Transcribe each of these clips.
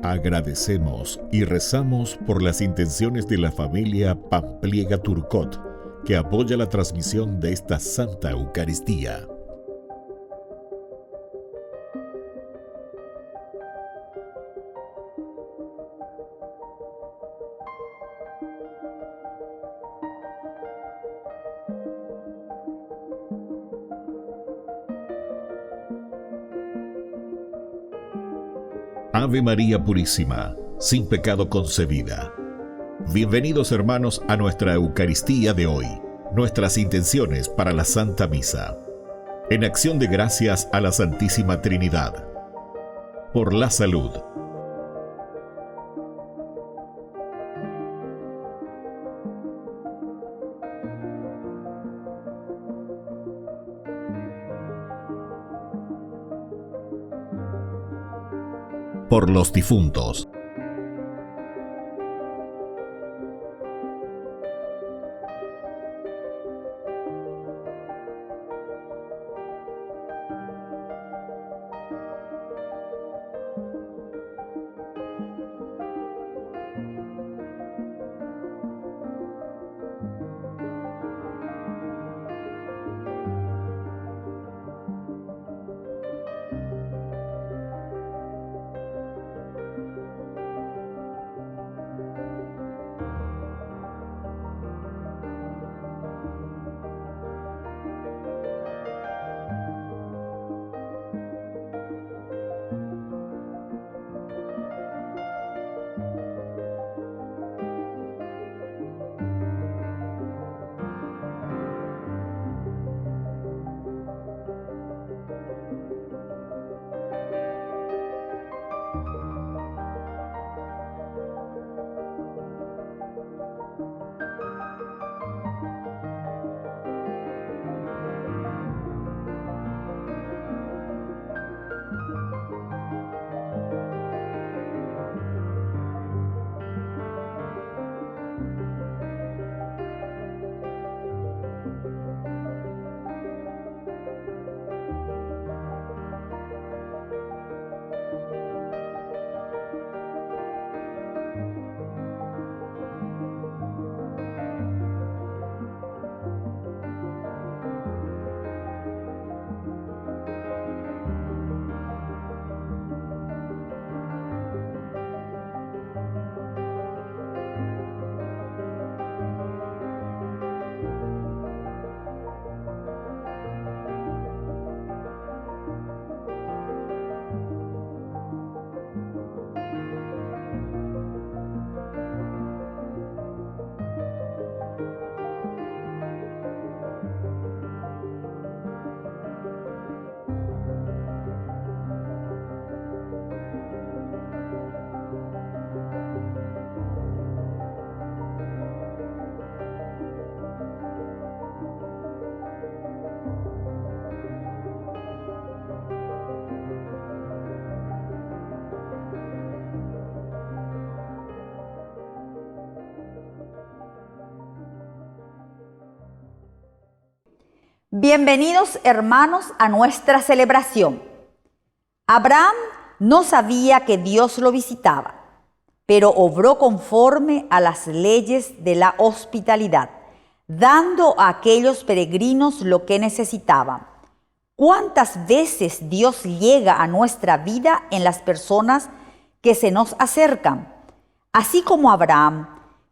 Agradecemos y rezamos por las intenciones de la familia Pampliega Turcot, que apoya la transmisión de esta Santa Eucaristía. Ave María Purísima, sin pecado concebida. Bienvenidos, hermanos, a nuestra Eucaristía de hoy, nuestras intenciones para la Santa Misa. En acción de gracias a la Santísima Trinidad. Por la salud. Por los difuntos. Bienvenidos, hermanos, a nuestra celebración. Abraham no sabía que Dios lo visitaba, pero obró conforme a las leyes de la hospitalidad, dando a aquellos peregrinos lo que necesitaban. ¿Cuántas veces Dios llega a nuestra vida en las personas que se nos acercan? Así como Abraham,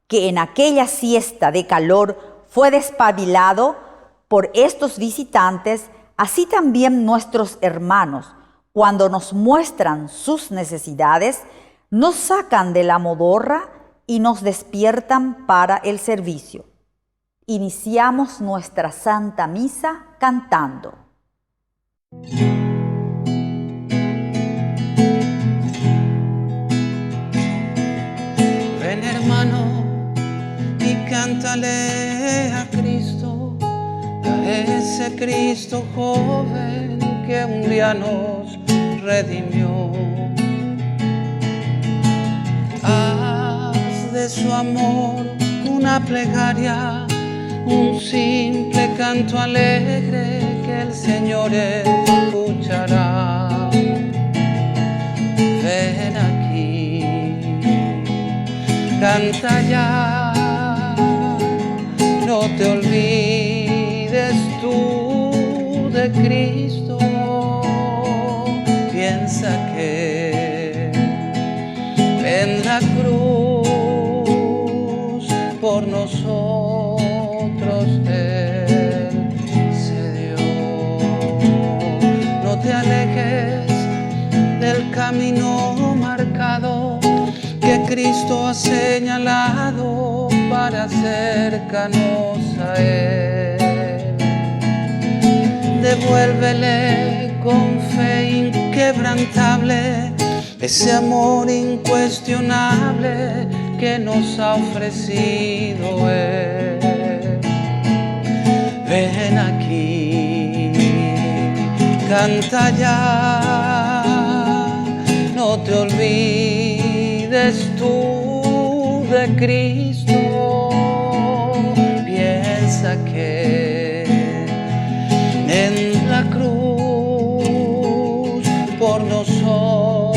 que en aquella siesta de calor fue despabilado por estos visitantes, así también nuestros hermanos, cuando nos muestran sus necesidades, nos sacan de la modorra y nos despiertan para el servicio. Iniciamos nuestra Santa Misa cantando. Ven, hermano, y cántale a Cristo, a ese Cristo joven que un día nos redimió. Haz de de su amor, una plegaria, un simple canto alegre que el Señor escuchará. Ven aquí, canta ya, no te olvides tú de Cristo. Piensa que en la cruz por nosotros Él se dio. No te alejes del camino marcado que Cristo ha señalado para acercarnos a Él. Devuélvele con fe inquebrantable ese amor incuestionable que nos ha ofrecido Él. Ven aquí, canta ya, no te olvides tú de Cristo. Piensa que en la cruz por nosotros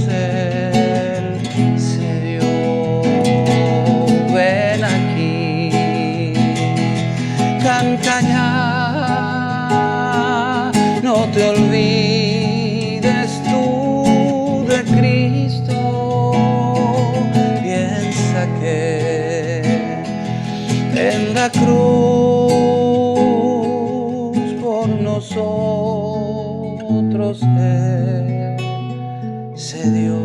Él se dio. Ven aquí, canta ya, no te olvides tú de Cristo. Piensa que en la cruz por nosotros Él se dio.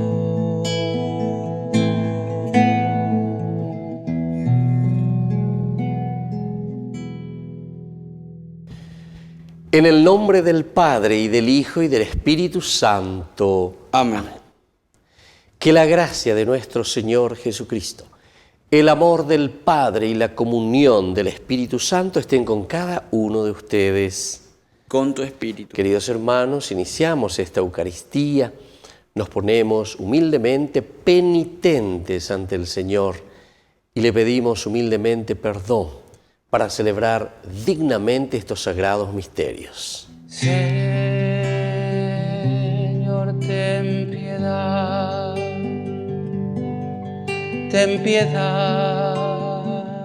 En el nombre del Padre, y del Hijo, y del Espíritu Santo. Amén. Que la gracia de nuestro Señor Jesucristo, el amor del Padre y la comunión del Espíritu Santo estén con cada uno de ustedes. Con tu espíritu. Queridos hermanos, iniciamos esta Eucaristía, nos ponemos humildemente penitentes ante el Señor y le pedimos humildemente perdón para celebrar dignamente estos sagrados misterios. Señor, ten piedad, ten piedad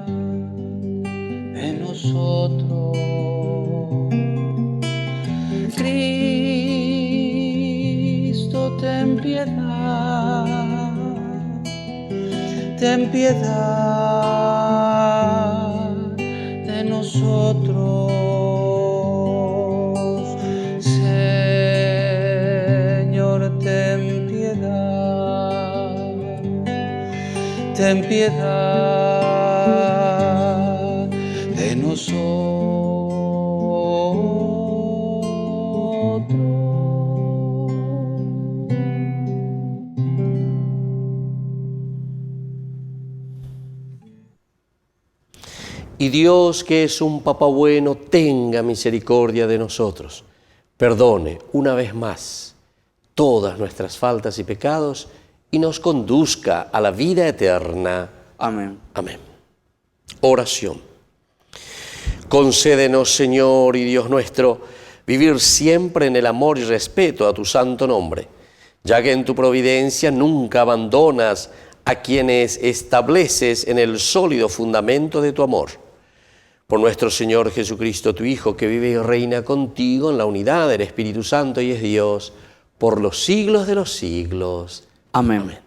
de nosotros. Cristo, ten piedad, ten piedad de nosotros. Señor, ten piedad, ten piedad de nosotros. Y Dios, que es un Papá bueno, tenga misericordia de nosotros, perdone una vez más todas nuestras faltas y pecados y nos conduzca a la vida eterna. Amén. Amén. Oración. Concédenos, Señor y Dios nuestro, vivir siempre en el amor y respeto a tu santo nombre, ya que en tu providencia nunca abandonas a quienes estableces en el sólido fundamento de tu amor. Por nuestro Señor Jesucristo, tu Hijo, que vive y reina contigo en la unidad del Espíritu Santo y es Dios, por los siglos de los siglos. Amén. Amén.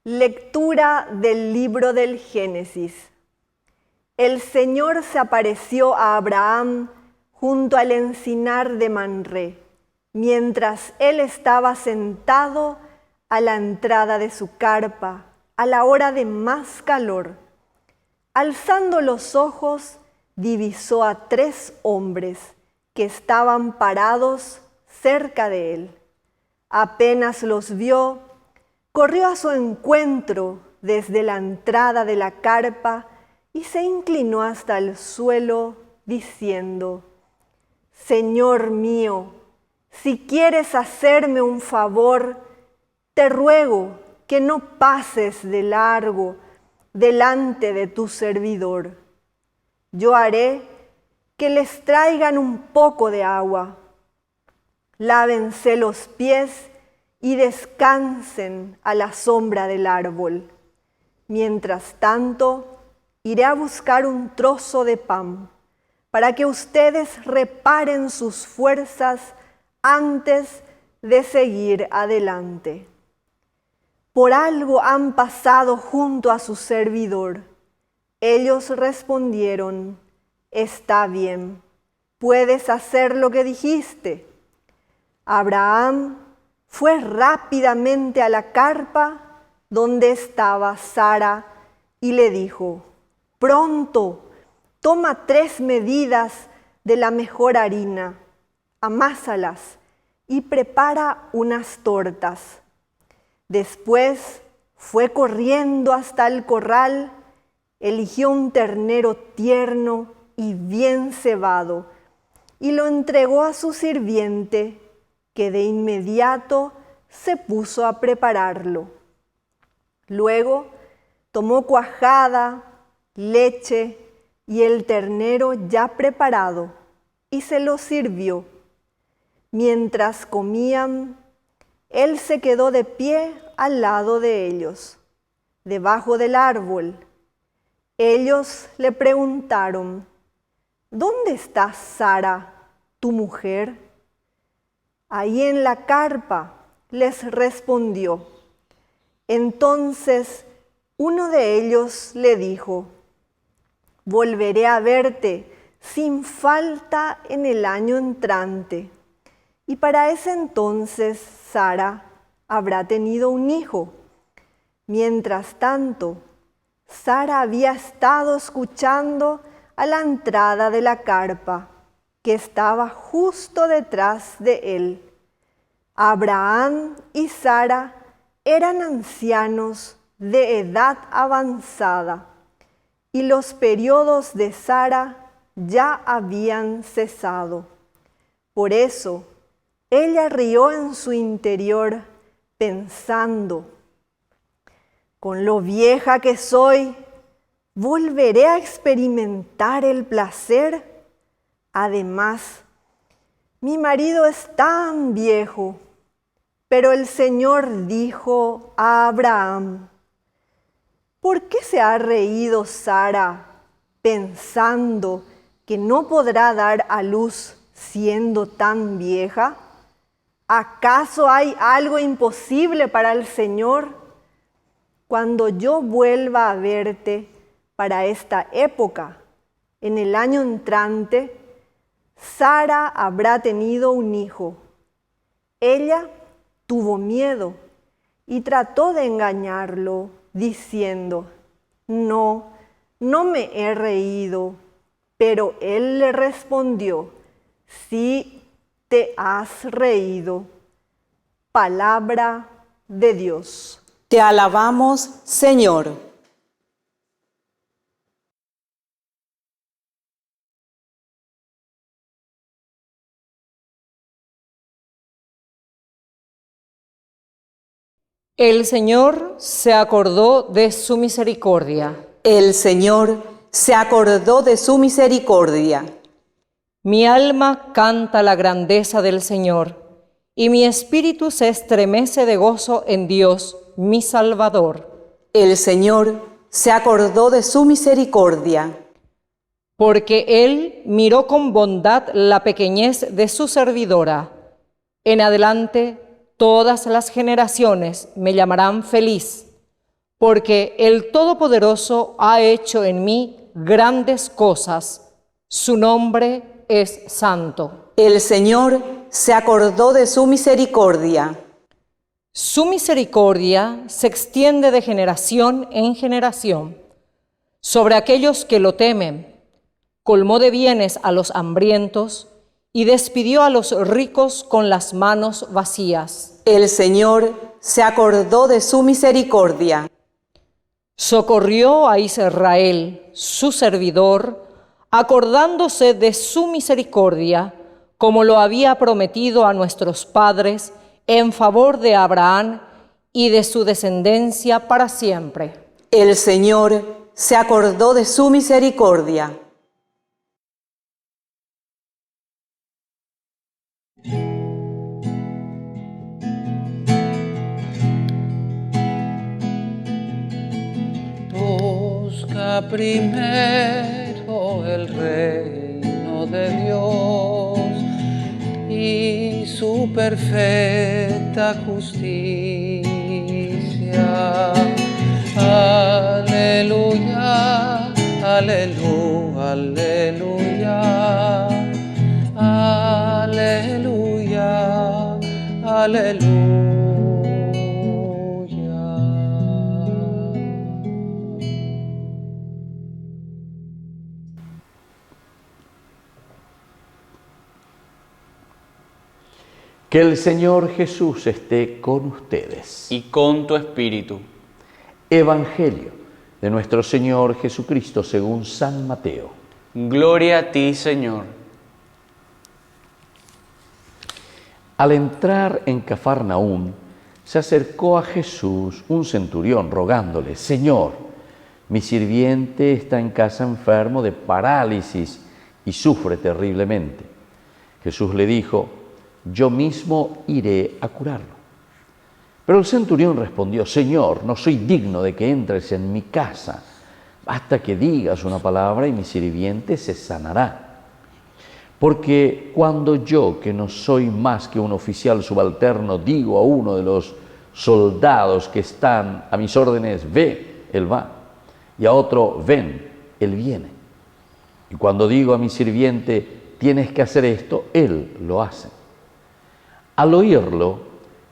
Lectura del libro del Génesis. El Señor se apareció a Abraham junto al encinar de Manré, mientras él estaba sentado a la entrada de su carpa, a la hora de más calor. Alzando los ojos, divisó a 3 hombres que estaban parados cerca de él. Apenas los vio, corrió a su encuentro desde la entrada de la carpa y se inclinó hasta el suelo, diciendo: Señor mío, si quieres hacerme un favor, te ruego que no pases de largo delante de tu servidor. Yo haré que les traigan un poco de agua. Lávense los pies y descansen a la sombra del árbol. Mientras tanto, iré a buscar un trozo de pan para que ustedes reparen sus fuerzas antes de seguir adelante. Por algo han pasado junto a su servidor. Ellos respondieron: Está bien, puedes hacer lo que dijiste. Abraham fue rápidamente a la carpa donde estaba Sara y le dijo: Pronto, toma 3 medidas de la mejor harina, amásalas y prepara unas tortas. Después fue corriendo hasta el corral, eligió un ternero tierno y bien cebado y lo entregó a su sirviente, que de inmediato se puso a prepararlo. Luego tomó cuajada, leche y el ternero ya preparado y se lo sirvió. Mientras comían, él se quedó de pie al lado de ellos, debajo del árbol. Ellos le preguntaron: ¿Dónde está Sara, tu mujer? Ahí en la carpa, les respondió. Entonces uno de ellos le dijo: Volveré a verte sin falta en el año entrante. Y para ese entonces Sara habrá tenido un hijo. Mientras tanto, Sara había estado escuchando a la entrada de la carpa, que estaba justo detrás de él. Abraham y Sara eran ancianos de edad avanzada, y los periodos de Sara ya habían cesado. Por eso, ella rió en su interior, pensando: con lo vieja que soy, ¿volveré a experimentar el placer? Además, mi marido es tan viejo. Pero el Señor dijo a Abraham: ¿por qué se ha reído Sara pensando que no podrá dar a luz siendo tan vieja? ¿Acaso hay algo imposible para el Señor? Cuando yo vuelva a verte para esta época, en el año entrante, Sara habrá tenido un hijo. Ella tuvo miedo y trató de engañarlo, diciendo: no me he reído. Pero él le respondió: sí te has reído. Palabra de Dios. Te alabamos, Señor. El Señor se acordó de su misericordia. El Señor se acordó de su misericordia. Mi alma canta la grandeza del Señor, y mi espíritu se estremece de gozo en Dios, mi Salvador. El Señor se acordó de su misericordia. Porque Él miró con bondad la pequeñez de su servidora. En adelante, todas las generaciones me llamarán feliz, porque el Todopoderoso ha hecho en mí grandes cosas. Su nombre es santo. El Señor se acordó de su misericordia. Su misericordia se extiende de generación en generación sobre aquellos que lo temen. Colmó de bienes a los hambrientos y despidió a los ricos con las manos vacías. El Señor se acordó de su misericordia. Socorrió a Israel, su servidor, acordándose de su misericordia, como lo había prometido a nuestros padres, en favor de Abraham y de su descendencia para siempre. El Señor se acordó de su misericordia. Busca primero el reino de Dios y su perfecta justicia. Aleluya, aleluya, aleluya, aleluya, aleluya. Que el Señor Jesús esté con ustedes. Y con tu espíritu. Evangelio de nuestro Señor Jesucristo según San Mateo. Gloria a ti, Señor. Al entrar en Cafarnaúm, se acercó a Jesús un centurión rogándole: Señor, mi sirviente está en casa enfermo de parálisis y sufre terriblemente. Jesús le dijo: yo mismo iré a curarlo. Pero el centurión respondió: Señor, no soy digno de que entres en mi casa. Basta que digas una palabra y mi sirviente se sanará. Porque cuando yo, que no soy más que un oficial subalterno, digo a uno de los soldados que están a mis órdenes, ve, él va, y a otro, ven, él viene. Y cuando digo a mi sirviente, tienes que hacer esto, él lo hace. Al oírlo,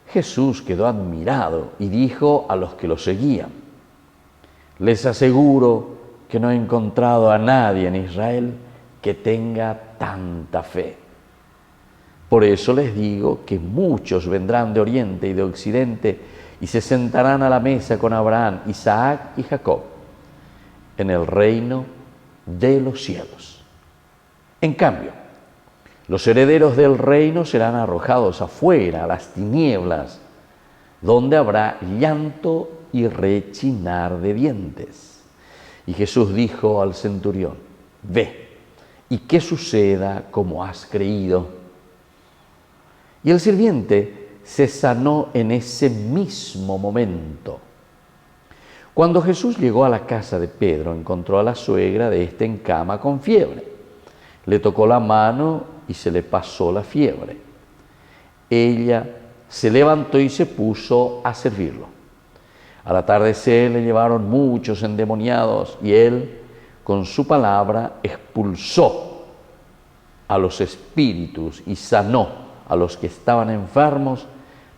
Jesús quedó admirado y dijo a los que lo seguían: les aseguro que no he encontrado a nadie en Israel que tenga tanta fe. Por eso les digo que muchos vendrán de oriente y de occidente y se sentarán a la mesa con Abraham, Isaac y Jacob en el reino de los cielos. En cambio, los herederos del reino serán arrojados afuera, a las tinieblas, donde habrá llanto y rechinar de dientes. Y Jesús dijo al centurión: ve, y que suceda como has creído. Y el sirviente se sanó en ese mismo momento. Cuando Jesús llegó a la casa de Pedro, encontró a la suegra de éste en cama con fiebre. Le tocó la mano y se le pasó la fiebre. Ella se levantó y se puso a servirlo. Al atardecer le llevaron muchos endemoniados y él, con su palabra, expulsó a los espíritus y sanó a los que estaban enfermos,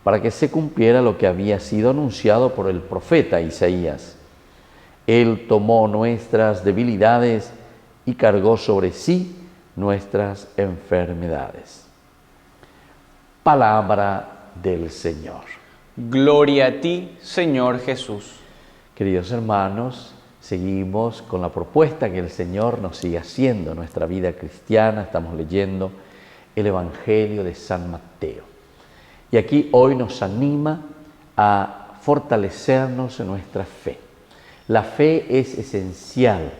para que se cumpliera lo que había sido anunciado por el profeta Isaías. Él tomó nuestras debilidades y cargó sobre sí nuestras enfermedades. Palabra del Señor. Gloria a ti, Señor Jesús. Queridos hermanos, seguimos con la propuesta que el Señor nos sigue haciendo en nuestra vida cristiana. Estamos leyendo el Evangelio de San Mateo. Y aquí hoy nos anima a fortalecernos en nuestra fe. La fe es esencial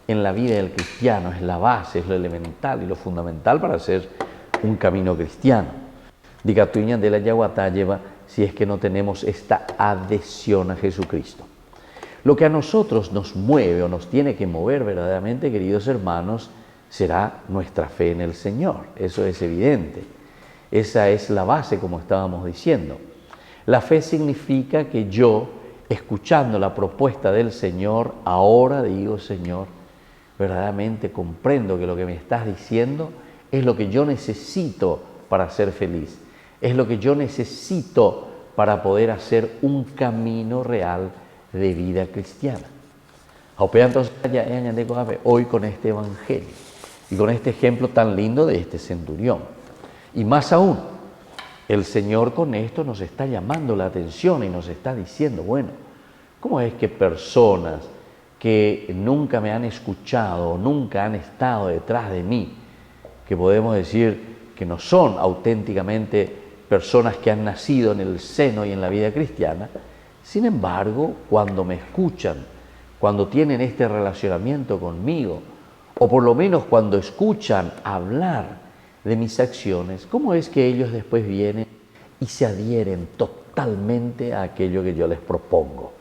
en la vida del cristiano, es la base, es lo elemental y lo fundamental para hacer un camino cristiano. Digatuña de la Yaguatá lleva si es que no tenemos esta adhesión a Jesucristo. Lo que a nosotros nos mueve o nos tiene que mover verdaderamente, queridos hermanos, será nuestra fe en el Señor. Eso es evidente. Esa es la base, como estábamos diciendo. La fe significa que yo, escuchando la propuesta del Señor, ahora digo: Señor, verdaderamente comprendo que lo que me estás diciendo es lo que yo necesito para ser feliz. Es lo que yo necesito para poder hacer un camino real de vida cristiana. Hoy con este Evangelio y con este ejemplo tan lindo de este centurión. Y más aún, el Señor con esto nos está llamando la atención y nos está diciendo: bueno, ¿Cómo es que personas que nunca me han escuchado o nunca han estado detrás de mí, que podemos decir que no son auténticamente personas que han nacido en el seno y en la vida cristiana, sin embargo, cuando me escuchan, cuando tienen este relacionamiento conmigo, o por lo menos cuando escuchan hablar de mis acciones, ¿cómo es que ellos después vienen y se adhieren totalmente a aquello que yo les propongo?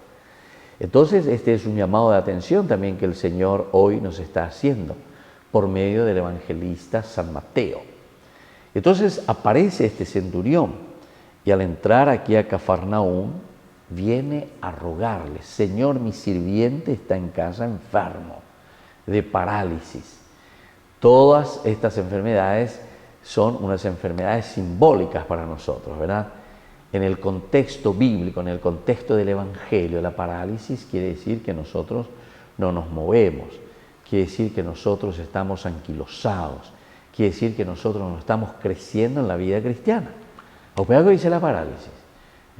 Entonces, este es un llamado de atención también que el Señor hoy nos está haciendo por medio del evangelista San Mateo. Entonces aparece este centurión y al entrar aquí a Cafarnaúm viene a rogarle: Señor, mi sirviente está en casa enfermo de parálisis. Todas estas enfermedades son unas enfermedades simbólicas para nosotros, ¿verdad? En el contexto bíblico, en el contexto del Evangelio, la parálisis quiere decir que nosotros no nos movemos, quiere decir que nosotros estamos anquilosados, quiere decir que nosotros no estamos creciendo en la vida cristiana. ¿O algo dice la parálisis?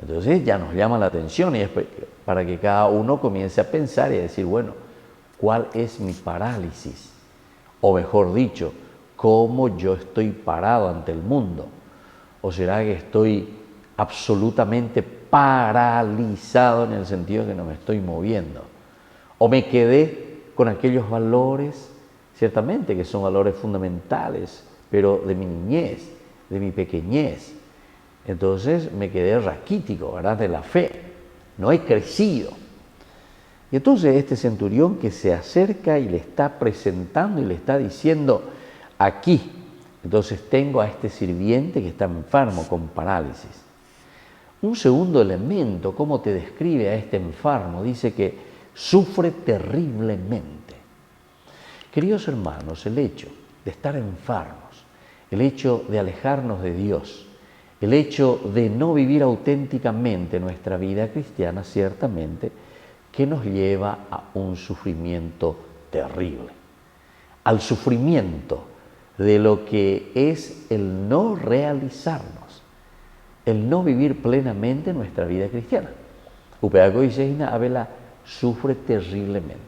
Entonces ya nos llama la atención y es para que cada uno comience a pensar y a decir, bueno, ¿cuál es mi parálisis? O mejor dicho, ¿cómo yo estoy parado ante el mundo? ¿O será que estoy absolutamente paralizado en el sentido de que no me estoy moviendo? ¿O me quedé con aquellos valores, ciertamente que son valores fundamentales, pero de mi niñez, de mi pequeñez? Entonces me quedé raquítico, ¿verdad?, de la fe, no he crecido. Y entonces este centurión que se acerca y le está presentando y le está diciendo: aquí, entonces tengo a este sirviente que está enfermo con parálisis. Un segundo elemento, cómo te describe a este enfermo, dice que sufre terriblemente. Queridos hermanos, el hecho de estar enfermos, el hecho de alejarnos de Dios, el hecho de no vivir auténticamente nuestra vida cristiana, ciertamente que nos lleva a un sufrimiento terrible, al sufrimiento de lo que es el no realizarnos, el no vivir plenamente nuestra vida cristiana. Upeaco dice Ina Abela sufre terriblemente.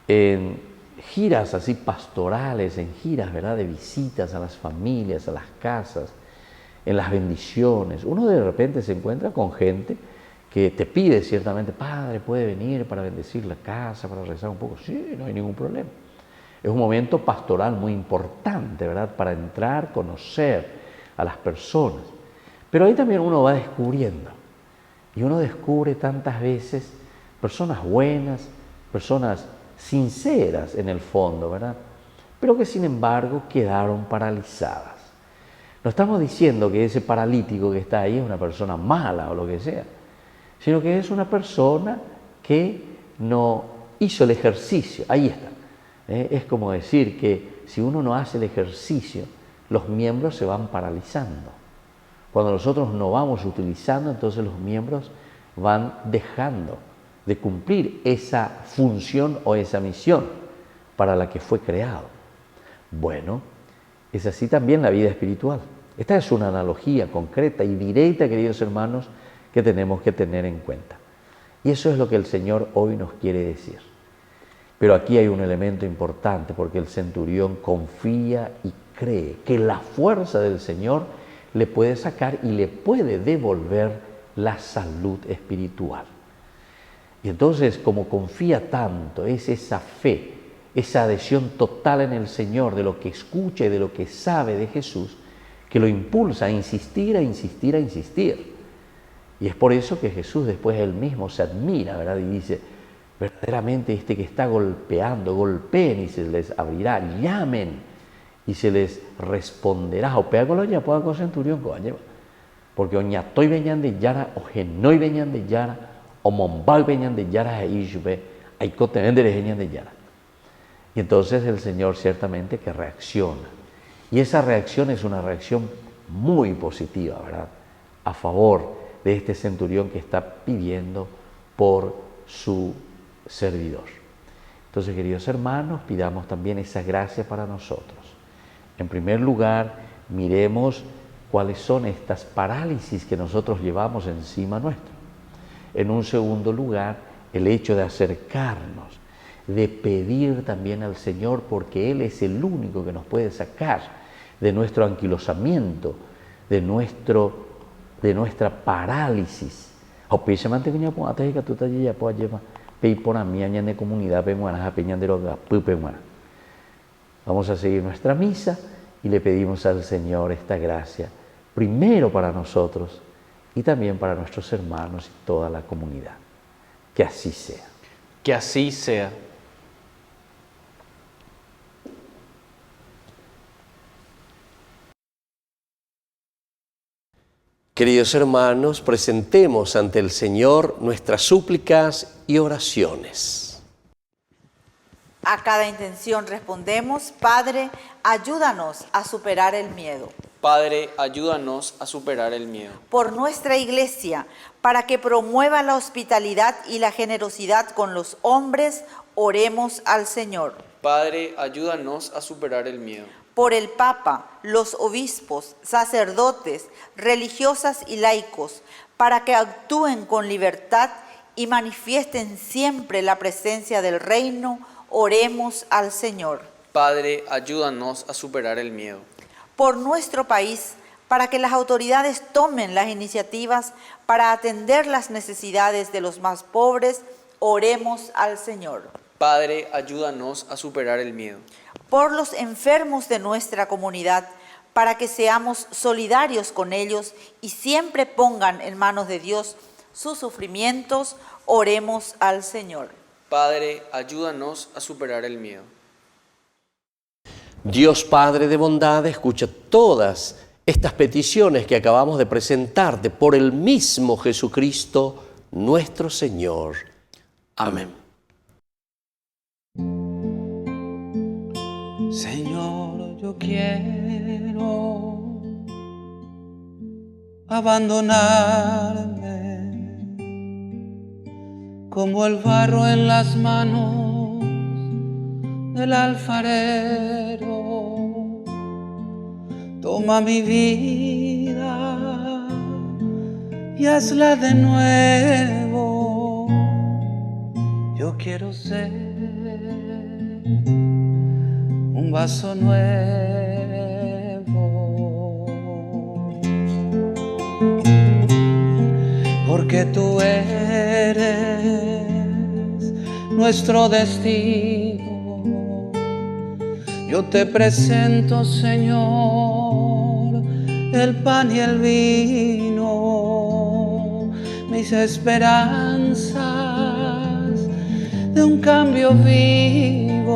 En giras así pastorales, en giras, ¿verdad?, de visitas a las familias, a las casas, en las bendiciones, uno de repente se encuentra con gente que te pide ciertamente: Padre, ¿puede venir para bendecir la casa, para rezar un poco? Sí, no hay ningún problema. Es un momento pastoral muy importante, ¿verdad?, para entrar, conocer a las personas. Pero ahí también uno va descubriendo, y uno descubre tantas veces personas buenas, personas sinceras en el fondo, ¿verdad?, pero que sin embargo quedaron paralizadas. No estamos diciendo que ese paralítico que está ahí es una persona mala o lo que sea, sino que es una persona que no hizo el ejercicio. Ahí está. Es como decir que si uno no hace el ejercicio, los miembros se van paralizando. Cuando nosotros no vamos utilizando, entonces los miembros van dejando de cumplir esa función o esa misión para la que fue creado. Bueno, es así también la vida espiritual. Esta es una analogía concreta y directa, queridos hermanos, que tenemos que tener en cuenta. Y eso es lo que el Señor hoy nos quiere decir. Pero aquí hay un elemento importante, porque el centurión confía y cree que la fuerza del Señor le puede sacar y le puede devolver la salud espiritual. Y entonces, como confía tanto, es esa fe, esa adhesión total en el Señor de lo que escucha y de lo que sabe de Jesús, que lo impulsa a insistir, a insistir, a insistir. Y es por eso que Jesús después él mismo se admira, ¿verdad?, y dice: verdaderamente este que está golpeando, golpeen y se les abrirá, llamen y se les responderá. O pega con lo ya pueda con centurión, porque oñatoy venían de yara, o genoy venían de yara, o mombal venían de yara, hay que tener de yara. Y entonces el Señor ciertamente que reacciona. Y esa reacción es una reacción muy positiva, ¿verdad?, a favor de este centurión que está pidiendo por su servidor. Entonces, queridos hermanos, pidamos también esa gracia para nosotros. En primer lugar, miremos cuáles son estas parálisis que nosotros llevamos encima nuestro. En un segundo lugar, el hecho de acercarnos, de pedir también al Señor, porque Él es el único que nos puede sacar de nuestro anquilosamiento, de nuestra parálisis. Vamos a seguir nuestra misa y le pedimos al Señor esta gracia, primero para nosotros y también para nuestros hermanos y toda la comunidad. Que así sea. Que así sea. Queridos hermanos, presentemos ante el Señor nuestras súplicas y oraciones. A cada intención respondemos: Padre, ayúdanos a superar el miedo. Padre, ayúdanos a superar el miedo. Por nuestra Iglesia, para que promueva la hospitalidad y la generosidad con los hombres, oremos al Señor. Padre, ayúdanos a superar el miedo. Por el Papa, los obispos, sacerdotes, religiosas y laicos, para que actúen con libertad y manifiesten siempre la presencia del reino, oremos al Señor. Padre, ayúdanos a superar el miedo. Por nuestro país, para que las autoridades tomen las iniciativas para atender las necesidades de los más pobres, oremos al Señor. Padre, ayúdanos a superar el miedo. Por los enfermos de nuestra comunidad, para que seamos solidarios con ellos y siempre pongan en manos de Dios sus sufrimientos, oremos al Señor. Padre, ayúdanos a superar el miedo. Dios Padre de bondad, escucha todas estas peticiones que acabamos de presentarte por el mismo Jesucristo, nuestro Señor. Amén. Señor, yo quiero abandonarme como el barro en las manos del alfarero. Toma mi vida y hazla de nuevo. Yo quiero ser un vaso nuevo, porque tú eres nuestro destino. Yo te presento, Señor, el pan y el vino, mis esperanzas de un cambio vivo.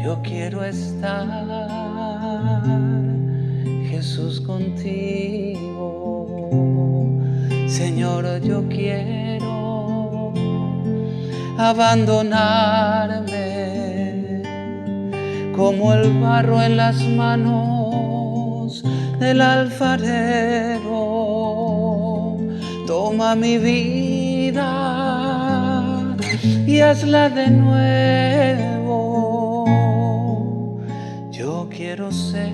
Yo quiero estar, Jesús, contigo. Señor, yo quiero abandonarme como el barro en las manos del alfarero. Toma mi vida y hazla de nuevo. Yo quiero ser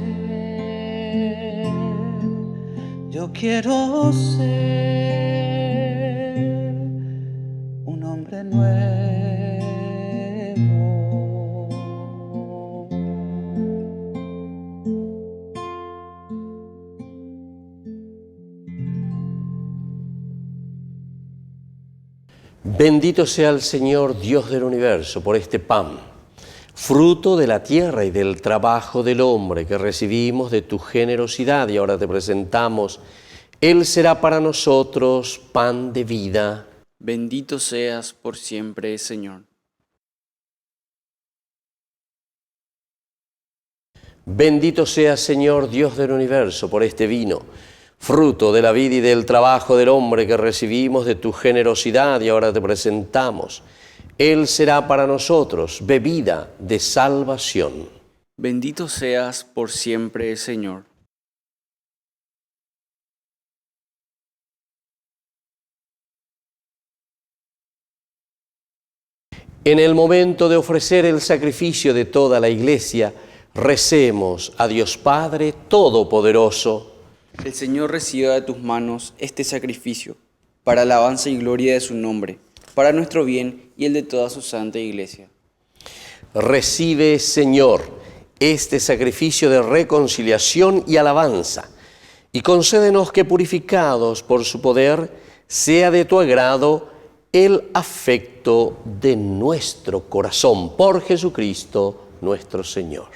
un hombre nuevo. Bendito sea el Señor, Dios del universo, por este pan, fruto de la tierra y del trabajo del hombre que recibimos de tu generosidad y ahora te presentamos. Él será para nosotros pan de vida. Bendito seas por siempre, Señor. Bendito sea, Señor, Dios del universo, por este vino, fruto de la vida y del trabajo del hombre que recibimos de tu generosidad y ahora te presentamos. Él será para nosotros bebida de salvación. Bendito seas por siempre, Señor. En el momento de ofrecer el sacrificio de toda la Iglesia, recemos a Dios Padre Todopoderoso. El Señor reciba de tus manos este sacrificio, para alabanza y gloria de su nombre, para nuestro bien y el de toda su santa iglesia. Recibe, Señor, este sacrificio de reconciliación y alabanza, y concédenos que, purificados por su poder, sea de tu agrado el afecto de nuestro corazón, por Jesucristo nuestro Señor.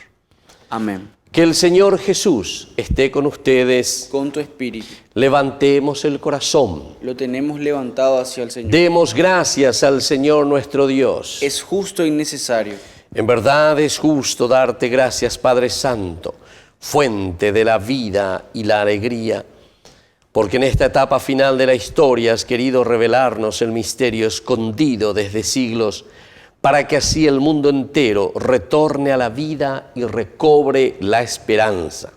Amén. Que el Señor Jesús esté con ustedes. Con tu espíritu. Levantemos el corazón. Lo tenemos levantado hacia el Señor. Demos gracias al Señor nuestro Dios. Es justo y necesario. En verdad es justo darte gracias, Padre Santo, fuente de la vida y la alegría, porque en esta etapa final de la historia has querido revelarnos el misterio escondido desde siglos, para que así el mundo entero retorne a la vida y recobre la esperanza.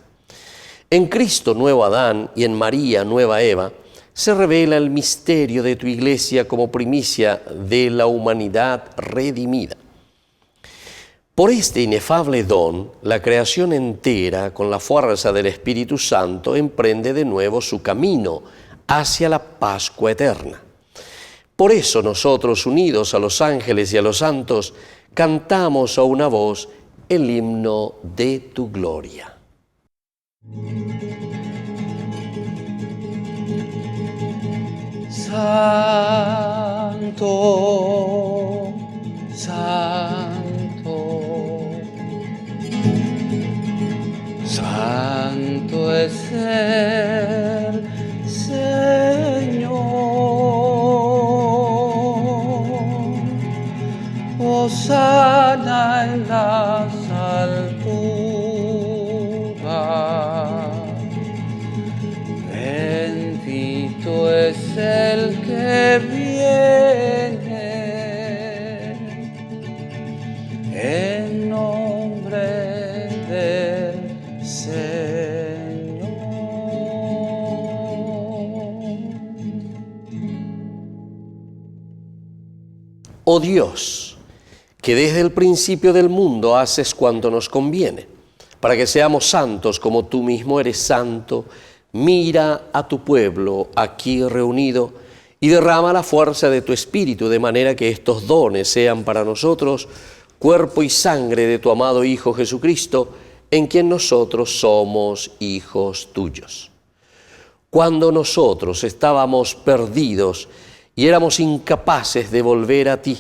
En Cristo, nuevo Adán, y en María, nueva Eva, se revela el misterio de tu Iglesia como primicia de la humanidad redimida. Por este inefable don, la creación entera, con la fuerza del Espíritu Santo, emprende de nuevo su camino hacia la Pascua eterna. Por eso nosotros, unidos a los ángeles y a los santos, cantamos a una voz el himno de tu gloria. Santo, santo, santo es el Señor. Hosana en las alturas, bendito es el que viene en nombre del Señor. Oh Dios, que desde el principio del mundo haces cuanto nos conviene, para que seamos santos como tú mismo eres santo, mira a tu pueblo aquí reunido y derrama la fuerza de tu Espíritu, de manera que estos dones sean para nosotros cuerpo y sangre de tu amado Hijo Jesucristo, en quien nosotros somos hijos tuyos. Cuando nosotros estábamos perdidos y éramos incapaces de volver a ti,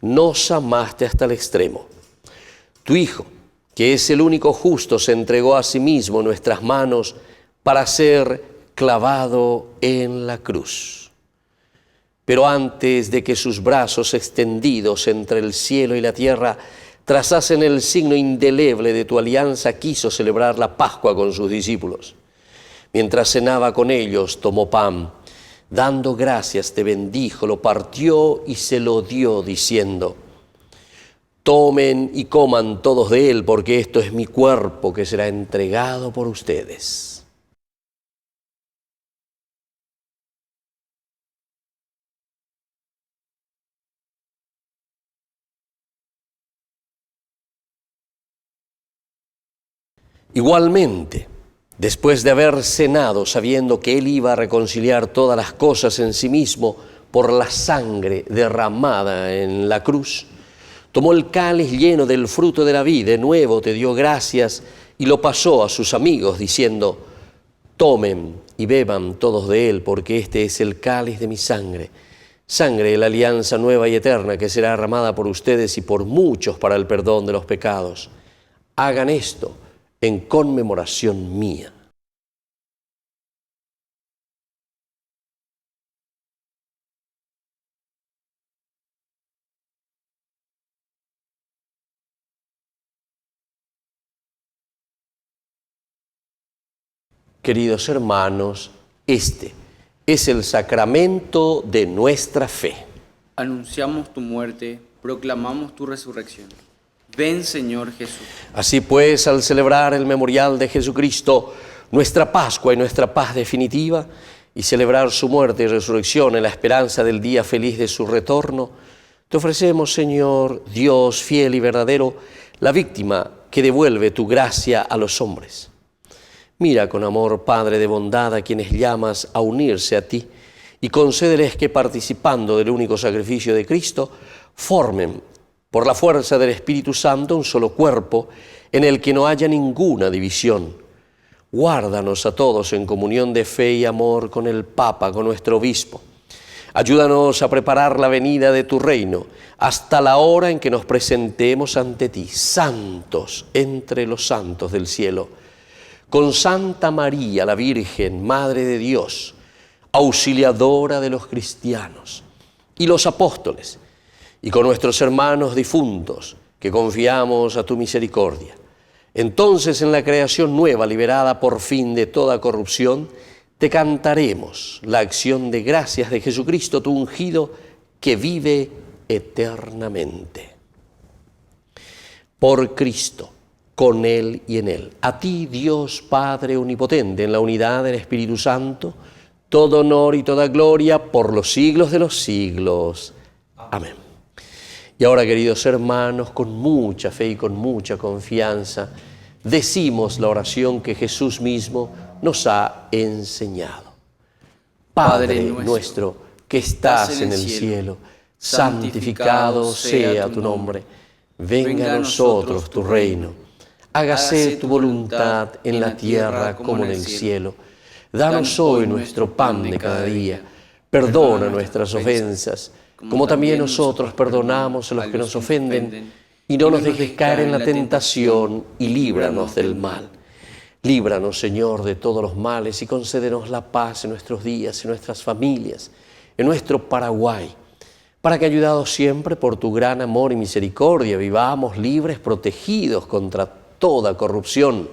nos amaste hasta el extremo. Tu Hijo, que es el único justo, se entregó a sí mismo en nuestras manos para ser clavado en la cruz. Pero antes de que sus brazos extendidos entre el cielo y la tierra trazasen el signo indeleble de tu alianza, quiso celebrar la Pascua con sus discípulos. Mientras cenaba con ellos, tomó pan, dando gracias, te bendijo, lo partió y se lo dio, diciendo: tomen y coman todos de él, porque esto es mi cuerpo que será entregado por ustedes. Igualmente, después de haber cenado, sabiendo que él iba a reconciliar todas las cosas en sí mismo por la sangre derramada en la cruz, tomó el cáliz lleno del fruto de la vid, de nuevo te dio gracias y lo pasó a sus amigos, diciendo: tomen y beban todos de él, porque este es el cáliz de mi sangre, sangre de la alianza nueva y eterna, que será derramada por ustedes y por muchos para el perdón de los pecados. Hagan esto en conmemoración mía. Queridos hermanos, este es el sacramento de nuestra fe. Anunciamos tu muerte, proclamamos tu resurrección. Ven, Señor Jesús. Así pues, al celebrar el memorial de Jesucristo, nuestra Pascua y nuestra paz definitiva, y celebrar su muerte y resurrección en la esperanza del día feliz de su retorno, te ofrecemos, Señor, Dios fiel y verdadero, la víctima que devuelve tu gracia a los hombres. Mira con amor, Padre de bondad, a quienes llamas a unirse a ti, y concédeles que, participando del único sacrificio de Cristo, formen, por la fuerza del Espíritu Santo, un solo cuerpo en el que no haya ninguna división. Guárdanos a todos en comunión de fe y amor con el Papa, con nuestro obispo. Ayúdanos a preparar la venida de tu reino hasta la hora en que nos presentemos ante ti, santos entre los santos del cielo. Con Santa María, la Virgen, Madre de Dios, auxiliadora de los cristianos, y los apóstoles, y con nuestros hermanos difuntos, que confiamos a tu misericordia. Entonces, en la creación nueva, liberada por fin de toda corrupción, te cantaremos la acción de gracias de Jesucristo, tu ungido, que vive eternamente. Por Cristo, con Él y en Él, a ti, Dios Padre Omnipotente, en la unidad del Espíritu Santo, todo honor y toda gloria por los siglos de los siglos. Amén. Y ahora, queridos hermanos, con mucha fe y con mucha confianza, decimos la oración que Jesús mismo nos ha enseñado. Padre nuestro que estás en el cielo, santificado sea tu nombre. Venga a nosotros tu reino. Hágase tu voluntad en la tierra como en el cielo. Danos hoy nuestro pan de cada día. Perdona nuestras ofensas, como también nosotros perdonamos a los que nos ofenden. Y no nos dejes caer en la tentación y líbranos del mal. Líbranos, Señor, de todos los males y concédenos la paz en nuestros días, en nuestras familias, en nuestro Paraguay, para que, ayudados siempre por tu gran amor y misericordia, vivamos libres, protegidos contra toda corrupción,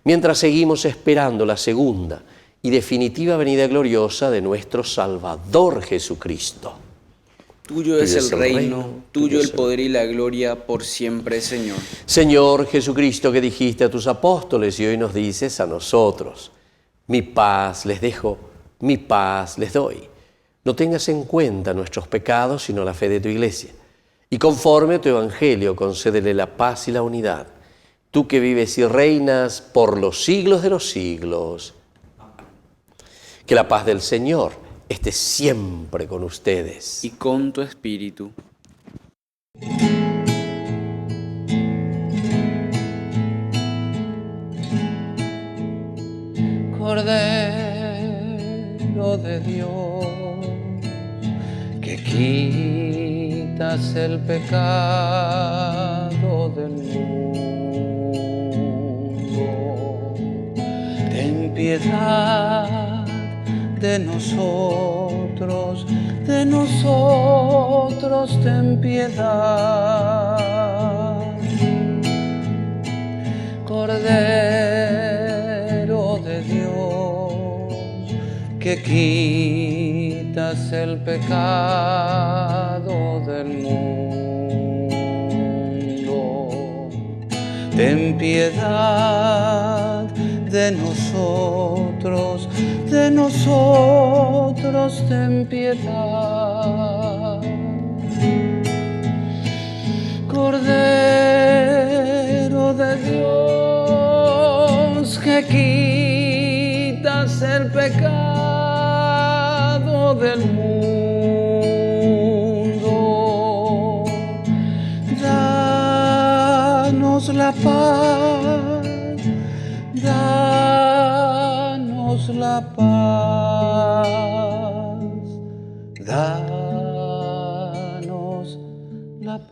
mientras seguimos esperando la segunda y definitiva venida gloriosa de nuestro Salvador Jesucristo. Tuyo es el reino, tuyo el poder y la gloria por siempre, Señor. Señor Jesucristo, que dijiste a tus apóstoles y hoy nos dices a nosotros: mi paz les dejo, mi paz les doy. No tengas en cuenta nuestros pecados, sino la fe de tu Iglesia. Y conforme a tu Evangelio, concédele la paz y la unidad. Tú que vives y reinas por los siglos de los siglos. Que la paz del Señor esté siempre con ustedes. Y con tu espíritu. Cordero de Dios, que quitas el pecado del mundo, ten piedad de nosotros, ten piedad. Cordero de Dios, que quitas el pecado del mundo, ten piedad de nosotros, ten piedad. Cordero de Dios, que quitas el pecado del mundo, danos la paz, danos la paz, danos la paz.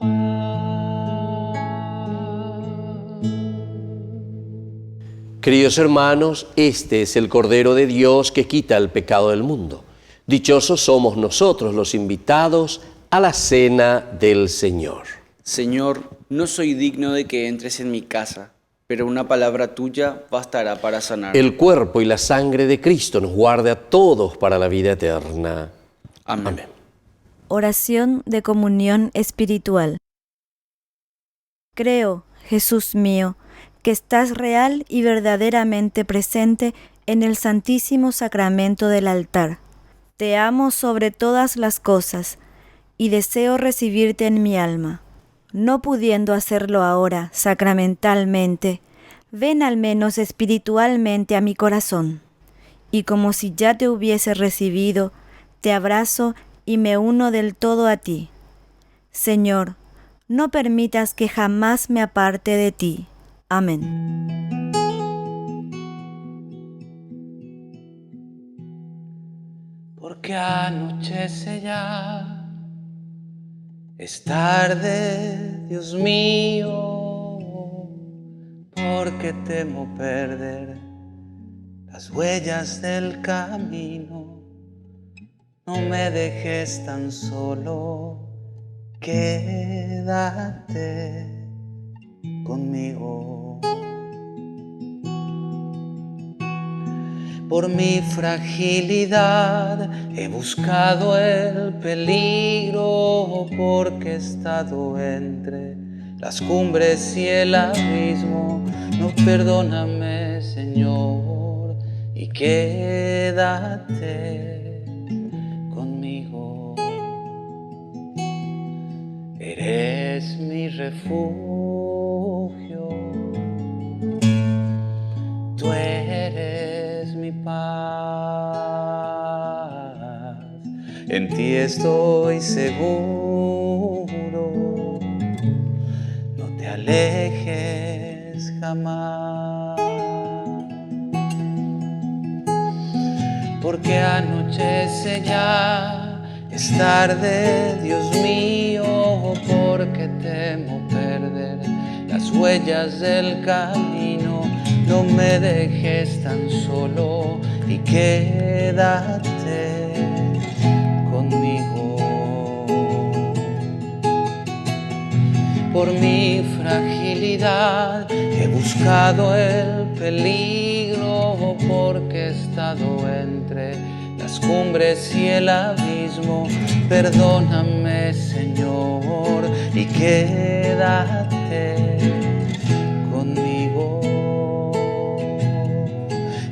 Queridos hermanos, este es el Cordero de Dios que quita el pecado del mundo. Dichosos somos nosotros los invitados a la cena del Señor. Señor, no soy digno de que entres en mi casa, pero una palabra tuya bastará para sanar. El cuerpo y la sangre de Cristo nos guarde a todos para la vida eterna. Amén. Amén. Oración de comunión espiritual. Creo, Jesús mío, que estás real y verdaderamente presente en el Santísimo Sacramento del altar. Te amo sobre todas las cosas y deseo recibirte en mi alma. No pudiendo hacerlo ahora sacramentalmente, ven al menos espiritualmente a mi corazón. Y como si ya te hubiese recibido, te abrazo y me uno del todo a ti. Señor, no permitas que jamás me aparte de ti. Amén. Porque anochece ya, es tarde, Dios mío, porque temo perder las huellas del camino. No me dejes tan solo, quédate conmigo. Por mi fragilidad he buscado el peligro, porque he estado entre las cumbres y el abismo. No, perdóname, Señor, y quédate conmigo. Eres mi refugio, tú eres mi paz, en ti estoy seguro, no te alejes jamás. Porque anochece ya, es tarde, Dios mío, porque temo perder las huellas del camino. No me dejes tan solo y quédate conmigo. Por mi fragilidad he buscado el peligro, porque he estado entre las cumbres y el abismo. Perdóname, Señor, y quédate conmigo.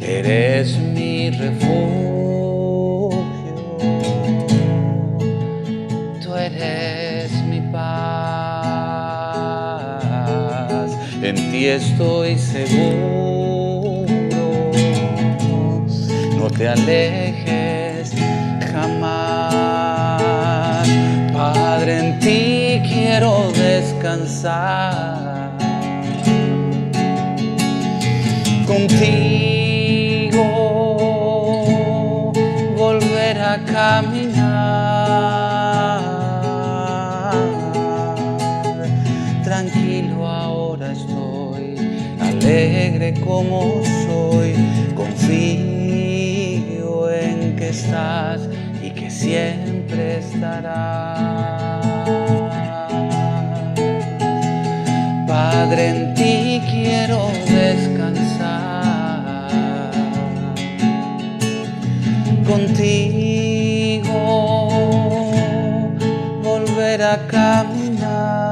Eres mi refugio, tú eres mi paz, en ti estoy seguro, no te alejes jamás. Padre, en ti quiero descansar, contigo volver a caminar. Tranquilo ahora estoy, alegre como soy, confío en que estás y que siempre estarás. Padre, en ti quiero descansar, contigo volver a caminar.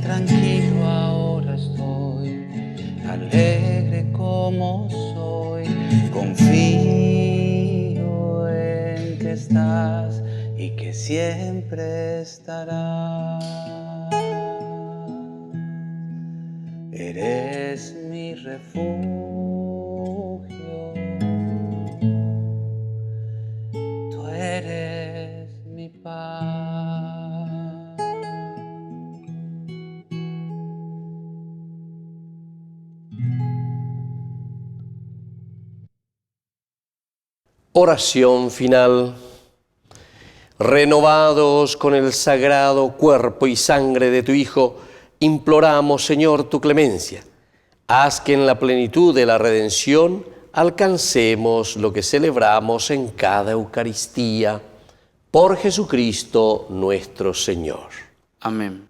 Tranquilo ahora estoy, alegre como soy, confío en que estás y que siempre estarás. Eres mi refugio, tú eres mi paz. Oración final. Renovados con el sagrado cuerpo y sangre de tu Hijo, imploramos, Señor, tu clemencia. Haz que en la plenitud de la redención alcancemos lo que celebramos en cada Eucaristía. Por Jesucristo nuestro Señor. Amén.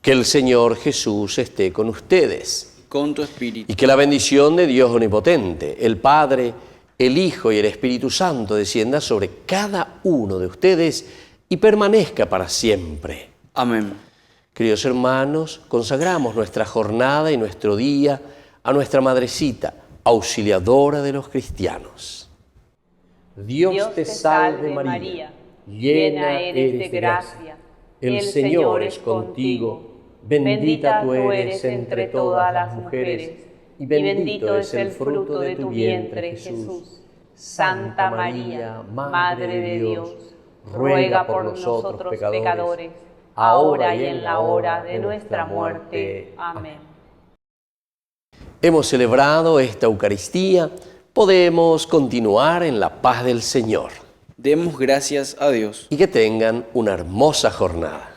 Que el Señor Jesús esté con ustedes. Con tu espíritu. Y que la bendición de Dios Omnipotente, el Padre, el Hijo y el Espíritu Santo descienda sobre cada uno de ustedes y permanezca para siempre. Amén. Queridos hermanos, consagramos nuestra jornada y nuestro día a nuestra Madrecita, auxiliadora de los cristianos. Dios te salve María, llena eres de gracia, el Señor es contigo, bendita tú eres entre todas las mujeres, y bendito es el fruto de tu vientre, Jesús. Santa María, Madre de Dios, ruega por nosotros pecadores, ahora y en la hora de nuestra muerte. Amén. Hemos celebrado esta Eucaristía, podemos continuar en la paz del Señor. Demos gracias a Dios. Y que tengan una hermosa jornada.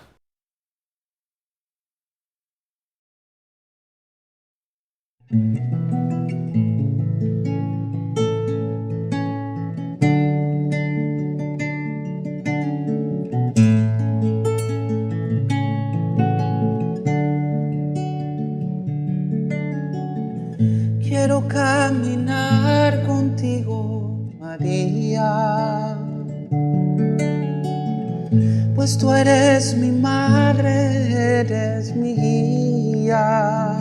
Quiero caminar contigo, María, pues tú eres mi madre, eres mi guía.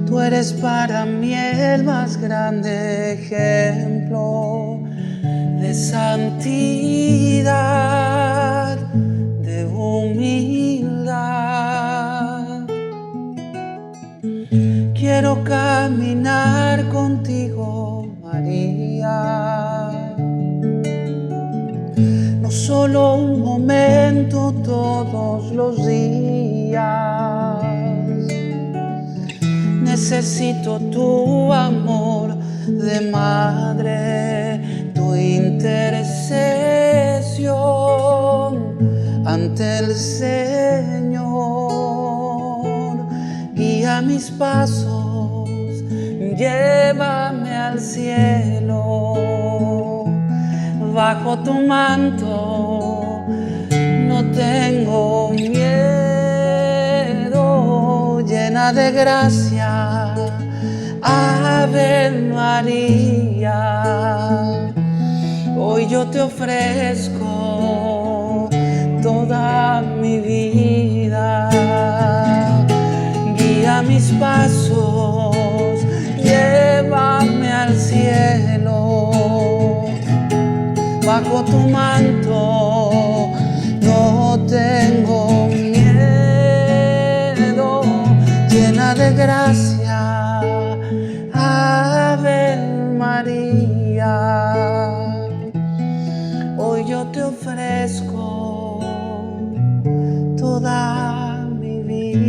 Tú eres para mí el más grande ejemplo de santidad, de humildad. Quiero caminar contigo, María, no solo un momento, todos los días. Necesito tu amor de madre, tu intercesión ante el Señor. Guía mis pasos, llévame al cielo. Bajo tu manto no tengo miedo, llena de gracia, Ave María. Hoy yo te ofrezco toda mi vida. Guía mis pasos, llévame al cielo. Bajo tu manto no tengo miedo, llena de gracia, Ave María. Hoy yo te ofrezco toda mi vida.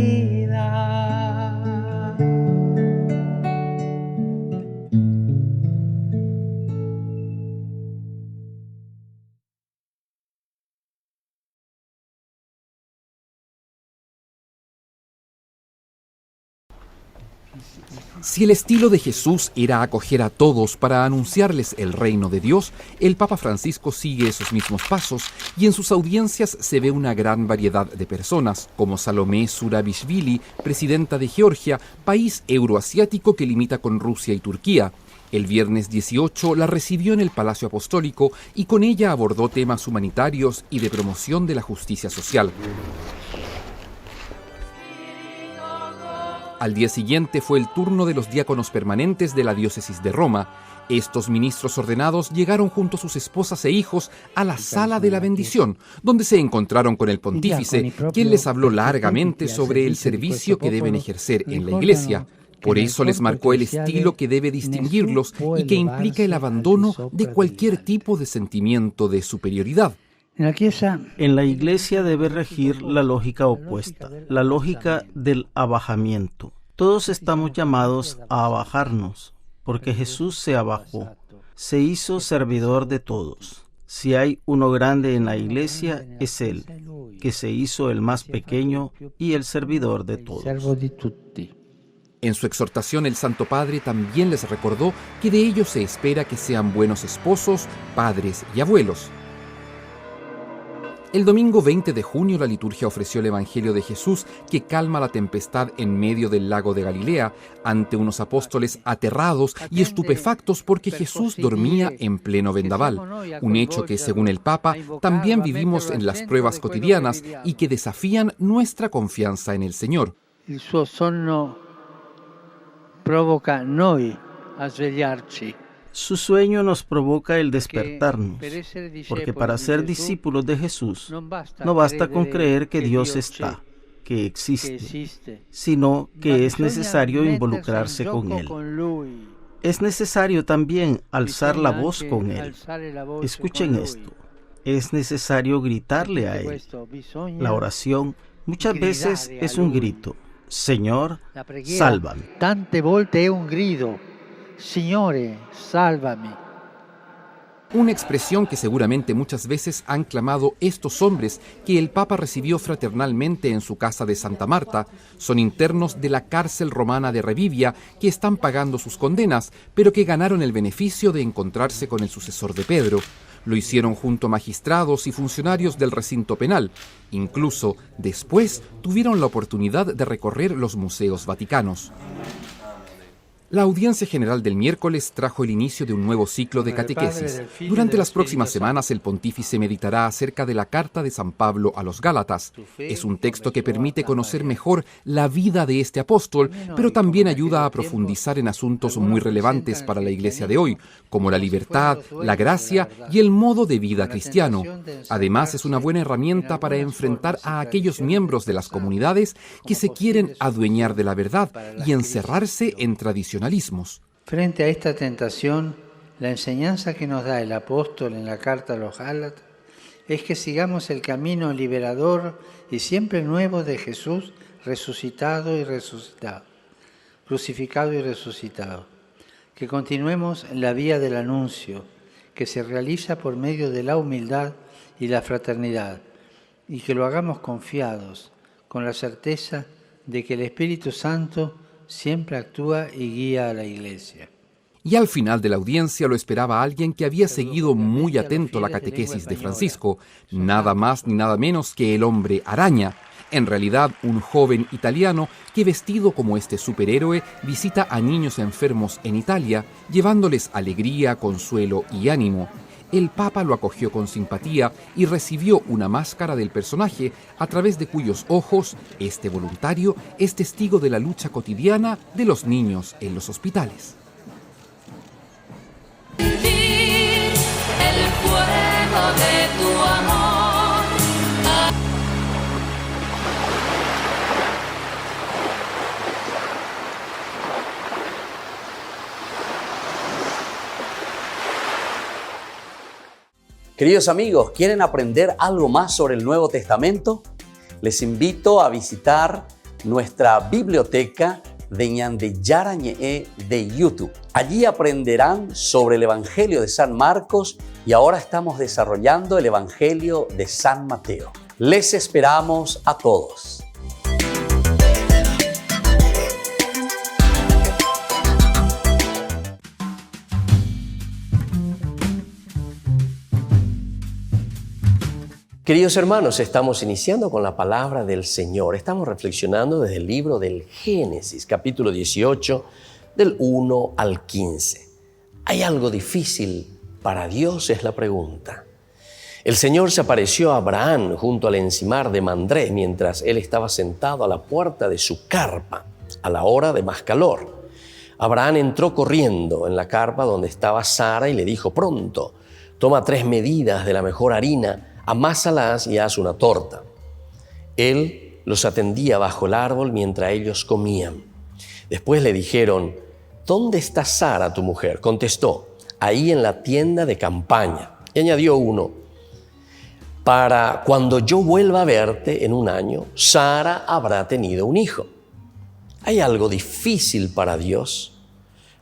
Si el estilo de Jesús era acoger a todos para anunciarles el reino de Dios, el Papa Francisco sigue esos mismos pasos y en sus audiencias se ve una gran variedad de personas, como Salomé Zurabishvili, presidenta de Georgia, país euroasiático que limita con Rusia y Turquía. El viernes 18 la recibió en el Palacio Apostólico y con ella abordó temas humanitarios y de promoción de la justicia social. Al día siguiente fue el turno de los diáconos permanentes de la diócesis de Roma. Estos ministros ordenados llegaron junto a sus esposas e hijos a la sala de la bendición, donde se encontraron con el pontífice, quien les habló largamente sobre el servicio que deben ejercer en la iglesia. Por eso les marcó el estilo que debe distinguirlos y que implica el abandono de cualquier tipo de sentimiento de superioridad. En la iglesia debe regir la lógica opuesta, la lógica del abajamiento. Todos estamos llamados a abajarnos, porque Jesús se abajó, se hizo servidor de todos. Si hay uno grande en la iglesia, es Él, que se hizo el más pequeño y el servidor de todos. En su exhortación, el Santo Padre también les recordó que de ellos se espera que sean buenos esposos, padres y abuelos. El domingo 20 de junio la liturgia ofreció el Evangelio de Jesús que calma la tempestad en medio del lago de Galilea ante unos apóstoles aterrados y estupefactos porque Jesús dormía en pleno vendaval, un hecho que según el Papa también vivimos en las pruebas cotidianas y que desafían nuestra confianza en el Señor. El suo sonno provoca noi a svegliarci. Su sueño nos provoca el despertarnos, porque para ser discípulos de Jesús no basta con creer que Dios está, que existe, sino que es necesario involucrarse con Él. Es necesario también alzar la voz con Él. Escuchen esto. Es necesario gritarle a Él. La oración muchas veces es un grito. Señor, sálvame. Tante volte è un grido. Signore, salvami. Una expresión que seguramente muchas veces han clamado estos hombres que el Papa recibió fraternalmente en su casa de Santa Marta. Son internos de la cárcel romana de Revivia que están pagando sus condenas, pero que ganaron el beneficio de encontrarse con el sucesor de Pedro. Lo hicieron junto a magistrados y funcionarios del recinto penal. Incluso, después, tuvieron la oportunidad de recorrer los museos vaticanos. La audiencia general del miércoles trajo el inicio de un nuevo ciclo de catequesis. Durante las próximas semanas, el pontífice meditará acerca de la carta de San Pablo a los Gálatas. Es un texto que permite conocer mejor la vida de este apóstol, pero también ayuda a profundizar en asuntos muy relevantes para la Iglesia de hoy, como la libertad, la gracia y el modo de vida cristiano. Además, es una buena herramienta para enfrentar a aquellos miembros de las comunidades que se quieren adueñar de la verdad y encerrarse en tradicionalismos. Frente a esta tentación, la enseñanza que nos da el apóstol en la carta a los Gálatas es que sigamos el camino liberador y siempre nuevo de Jesús resucitado y resucitado, crucificado y resucitado. Que continuemos en la vía del anuncio, que se realiza por medio de la humildad y la fraternidad, y que lo hagamos confiados, con la certeza de que el Espíritu Santo siempre actúa y guía a la Iglesia. Y al final de la audiencia lo esperaba alguien que había seguido muy atento la catequesis de Francisco, nada más ni nada menos que el hombre araña. En realidad, un joven italiano que, vestido como este superhéroe, visita a niños enfermos en Italia, llevándoles alegría, consuelo y ánimo. El Papa lo acogió con simpatía y recibió una máscara del personaje a través de cuyos ojos este voluntario es testigo de la lucha cotidiana de los niños en los hospitales. El fuego de tu amor. Queridos amigos, ¿quieren aprender algo más sobre el Nuevo Testamento? Les invito a visitar nuestra biblioteca de Ñande Yarañe de YouTube. Allí aprenderán sobre el Evangelio de San Marcos y ahora estamos desarrollando el Evangelio de San Mateo. Les esperamos a todos. Queridos hermanos, estamos iniciando con la palabra del Señor. Estamos reflexionando desde el libro del Génesis, capítulo 18, del 1 al 15. ¿Hay algo difícil para Dios? Es la pregunta. El Señor se apareció a Abraham junto al encimar de Mambré mientras él estaba sentado a la puerta de su carpa a la hora de más calor. Abraham entró corriendo en la carpa donde estaba Sara y le dijo: pronto, toma 3 medidas de la mejor harina, amásalas y haz una torta. Él los atendía bajo el árbol mientras ellos comían. Después le dijeron: ¿dónde está Sara, tu mujer? Contestó: ahí en la tienda de campaña. Y añadió uno: para cuando yo vuelva a verte en un año, Sara habrá tenido un hijo. ¿Hay algo difícil para Dios?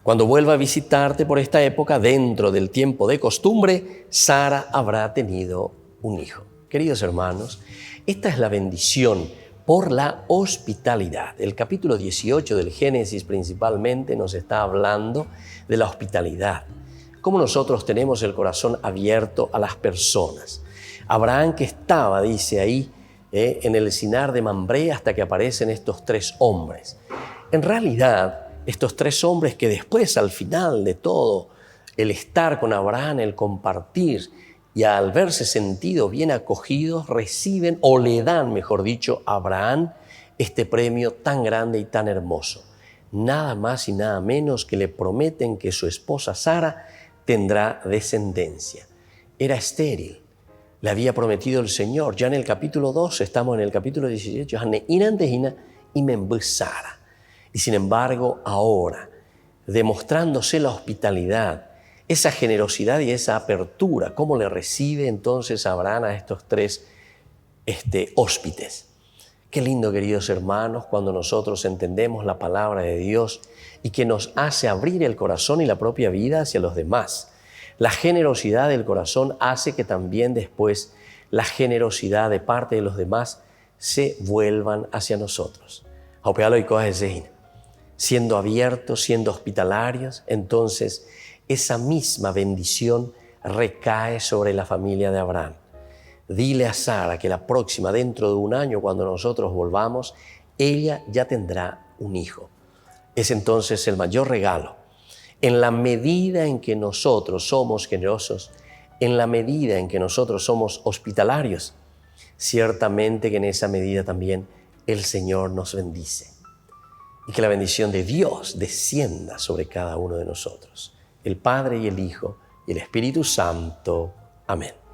Cuando vuelva a visitarte por esta época, dentro del tiempo de costumbre, Sara habrá tenido un hijo. Queridos hermanos, esta es la bendición por la hospitalidad. El capítulo 18 del Génesis principalmente nos está hablando de la hospitalidad. Cómo nosotros tenemos el corazón abierto a las personas. Abraham, que estaba, dice ahí, en el encinar de Mambré hasta que aparecen estos 3 hombres. En realidad, estos 3 hombres que después, al final de todo, el estar con Abraham, el compartir, y al verse sentidos bien acogidos, reciben o le dan, mejor dicho, a Abraham este premio tan grande y tan hermoso. Nada más y nada menos que le prometen que su esposa Sara tendrá descendencia. Era estéril, le había prometido el Señor. Ya en el capítulo 2, estamos en el capítulo 18, y sin embargo ahora, demostrándose la hospitalidad, esa generosidad y esa apertura, ¿cómo le recibe entonces Abraham a estos tres hóspedes? Qué lindo, queridos hermanos, cuando nosotros entendemos la palabra de Dios y que nos hace abrir el corazón y la propia vida hacia los demás. La generosidad del corazón hace que también después la generosidad de parte de los demás se vuelvan hacia nosotros. Siendo abiertos, siendo hospitalarios, entonces esa misma bendición recae sobre la familia de Abraham. Dile a Sara que la próxima, dentro de un año, cuando nosotros volvamos, ella ya tendrá un hijo. Es entonces el mayor regalo. En la medida en que nosotros somos generosos, en la medida en que nosotros somos hospitalarios, ciertamente que en esa medida también el Señor nos bendice. Y que la bendición de Dios descienda sobre cada uno de nosotros. El Padre y el Hijo y el Espíritu Santo. Amén.